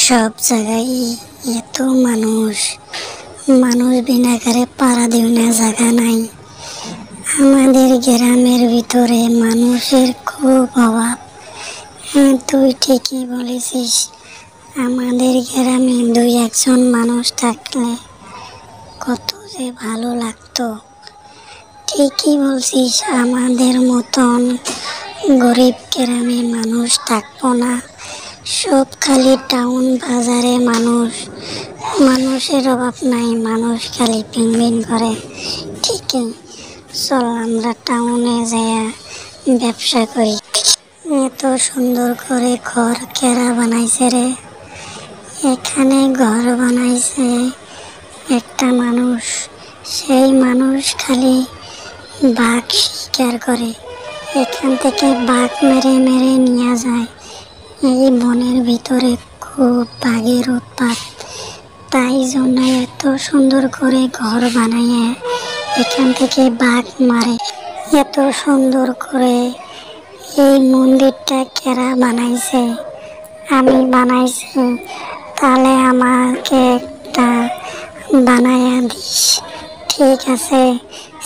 সব জায়গায় এত মানুষ মানুষ বিনা করে পাড়া দিওনা জায়গা নাই। আমাদের গ্রামের ভিতরে মানুষের খুব অভাব। হ্যাঁ, তুই ঠিকই বলেছিস। আমাদের গ্রামে দুই একজন মানুষ থাকলে কত যে ভালো লাগতো। ঠিকই বলছিস, আমাদের মতন গরিব গ্রামে মানুষ থাকবো না। সব খালি টাউন বাজারে মানুষের অভাব নাই, মানুষ খালি পিনপিন করে। ঠিকই, চল আমরা টাউনে যাইয়া ব্যবসা করি। এত সুন্দর করে ঘর কেরা বানাইছে রে। এখানে ঘর বানাইছে একটা মানুষ, সেই মানুষ খালি বাঘ শিকার করে। এখান থেকে বাঘ মেরে মেরে নিয়ে যায়। এই বনের ভিতরে খুব বাঘের উৎপাত, তাই জন্য এত সুন্দর করে ঘর বানাইয়ে এখান থেকে বাঘ মারে। এত সুন্দর করে এই মন্দিরটা কেরা বানাইছে? আমি বানাইছি, তাহলে আমাকে একটা বানাইয়া দিস। ঠিক আছে,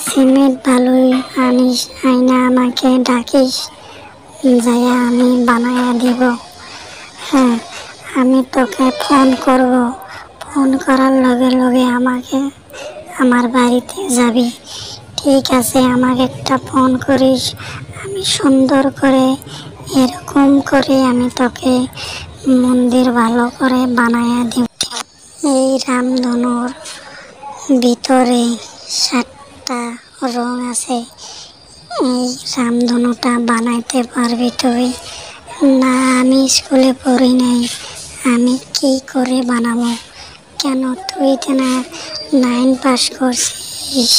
সিমেন্ট বালুই আনিস, আইনা আমাকে ডাকিস, যাইয়া আমি বানাইয়া দিব। হ্যাঁ, আমি তোকে ফোন করব, ফোন করার লগে লগে আমাকে আমার বাড়িতে যাবি। ঠিক আছে, আমাকে একটা ফোন করিস, আমি সুন্দর করে এরকম করে আমি তোকে মন্দির ভালো করে বানাইয়া দিব। এই রামধনুর ভিতরে 7টা রং আছে। এই রামধনুটা বানাইতে পারবি তুই? না, আমি স্কুলে পড়ি নাই, আমি কি করে বানাবো? কেন, তুই তো না 9 পাস করছিস,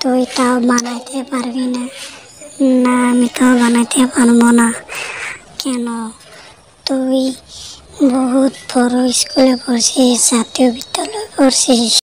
তুই তাও বানাইতে পারবি না? না, আমি তো বানাইতে পারবো না। কেন, তুই বহুত বড় স্কুলে পড়ছিস, জাতীয় বিদ্যালয়ে পড়ছিস।